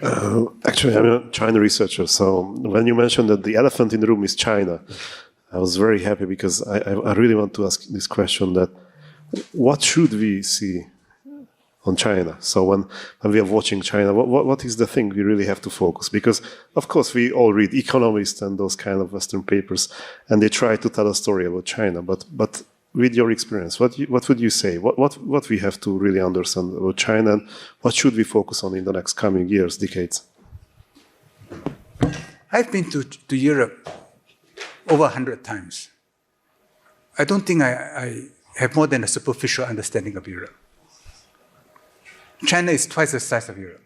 Actually, I'm a China researcher, so when you mentioned that the elephant in the room is China, I was very happy because I really want to ask this question: that what should we see on China? So when we are watching China, what is the thing we really have to focus? Because of course we all read Economist and those kind of Western papers, and they try to tell a story about China. But with your experience, what would you say? What we have to really understand about China, and what should we focus on in the next coming years, decades? I've been to Europe over 100 times. I don't think I have more than a superficial understanding of Europe. China is twice the size of Europe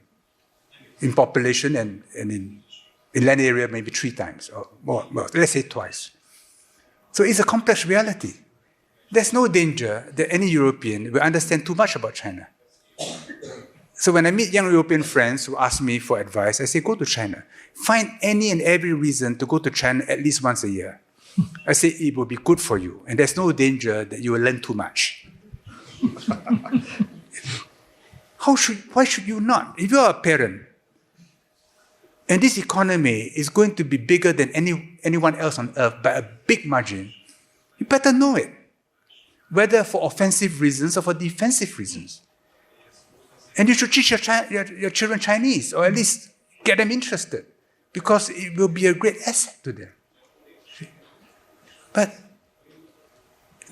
in population and in land area maybe 3 times or more. Well, let's say twice. So it's a complex reality. There's no danger that any European will understand too much about China. So when I meet young European friends who ask me for advice, I say, go to China. Find any and every reason to go to China at least once a year. I say it will be good for you, and there's no danger that you will learn too much. Why should you not? If you're a parent, and this economy is going to be bigger than anyone else on earth by a big margin, you better know it, whether for offensive reasons or for defensive reasons. And you should teach your children Chinese, or at least get them interested, because it will be a great asset to them. But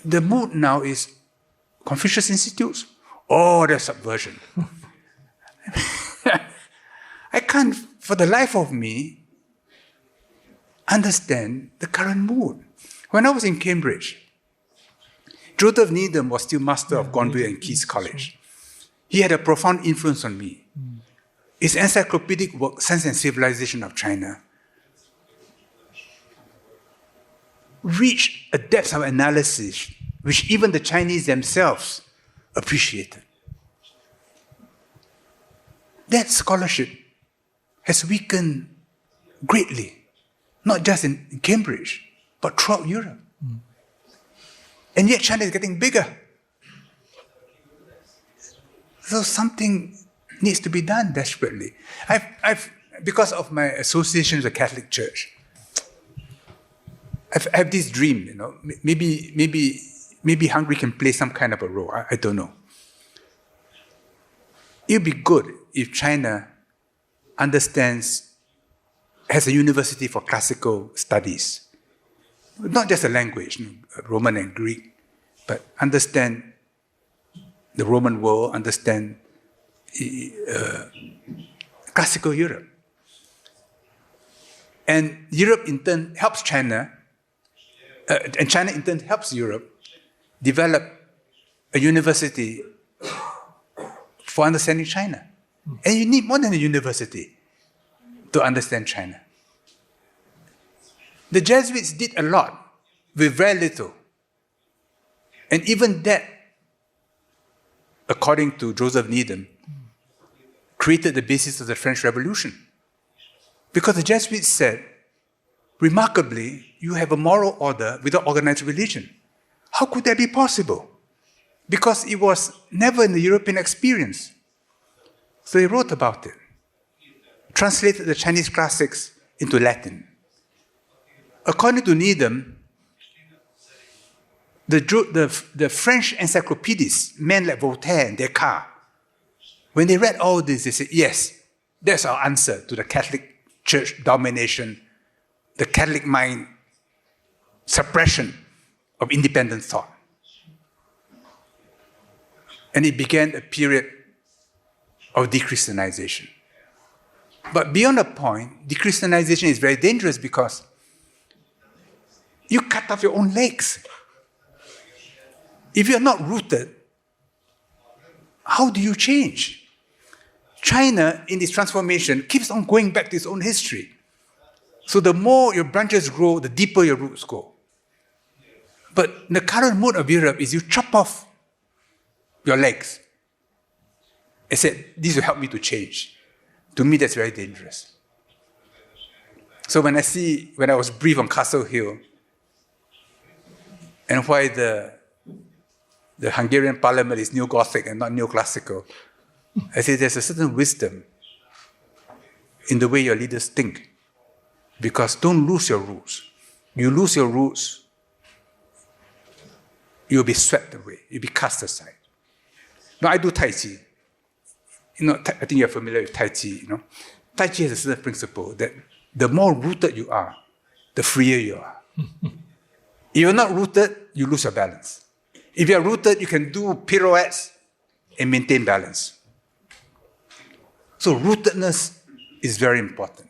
the mood now is Confucius Institutes. Oh, there's subversion. I can't, for the life of me, understand the current mood. When I was in Cambridge, Joseph Needham was still master of Gonville and Key's College. He had a profound influence on me. His encyclopedic work, Sense and Civilization of China, reached a depth of analysis which even the Chinese themselves appreciated. That scholarship has weakened greatly, not just in Cambridge, but throughout Europe. And yet China is getting bigger. So something needs to be done desperately. Because of my association with the Catholic Church, I have this dream, maybe Hungary can play some kind of a role. I don't know. It would be good if China has a university for classical studies. Not just a language, Roman and Greek, but understand the Roman world, understand classical Europe. And Europe in turn helps China, and China in turn helps Europe develop a university for understanding China. And you need more than a university to understand China. The Jesuits did a lot with very little. And even that, according to Joseph Needham, created the basis of the French Revolution. Because the Jesuits said, remarkably, you have a moral order without organized religion. How could that be possible? Because it was never in the European experience. So he wrote about it, translated the Chinese classics into Latin. According to Needham, the French encyclopedists, men like Voltaire and Descartes, when they read all this, they said, yes, that's our answer to the Catholic Church domination, the Catholic mind suppression of independent thought. And it began a period of de-Christianization. But beyond a point, de-Christianization is very dangerous because you cut off your own legs. If you're not rooted, how do you change? China, in this transformation, keeps on going back to its own history. So the more your branches grow, the deeper your roots go. But the current mood of Europe is you chop off your legs. I said, this will help me to change. To me, that's very dangerous. So when I was briefed on Castle Hill, and why the Hungarian parliament is neo-Gothic and not neoclassical, I say there's a certain wisdom in the way your leaders think. Because don't lose your rules. You lose your rules, you'll be swept away. You'll be cast aside. Now, I do Tai Chi. I think you're familiar with Tai Chi. Tai Chi has a certain principle that the more rooted you are, the freer you are. If you're not rooted, you lose your balance. If you're rooted, you can do pirouettes and maintain balance. So rootedness is very important.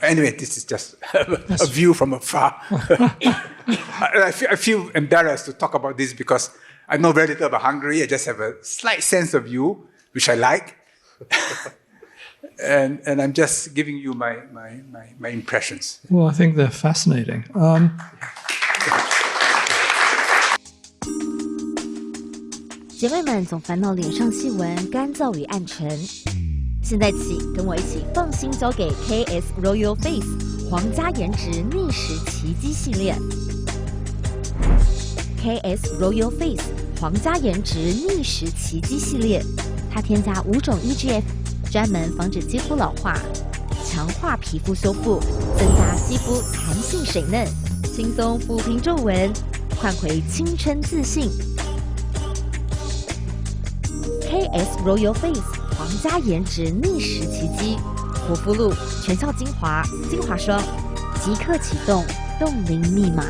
Anyway, this is just a view from afar. I feel embarrassed to talk about this because I know very little about Hungary. I just have a slight sense of you, which I like. and I'm just giving you my impressions. Well, I think they're fascinating. 姐妹们总烦恼脸上细纹、干燥与暗沉。现在起，跟我一起放心交给 KS Royal Face 皇家颜值逆时奇迹系列。KS Royal Face 皇家颜值逆时奇迹系列，它添加5种 EGF， 专门防止肌肤老化，强化皮肤修复，增加肌肤弹性水嫩，轻松抚平皱纹，换回青春自信。KS Royal Face 皇家颜值逆时奇迹，护肤露、全效精华、精华霜，即刻启动冻龄密码。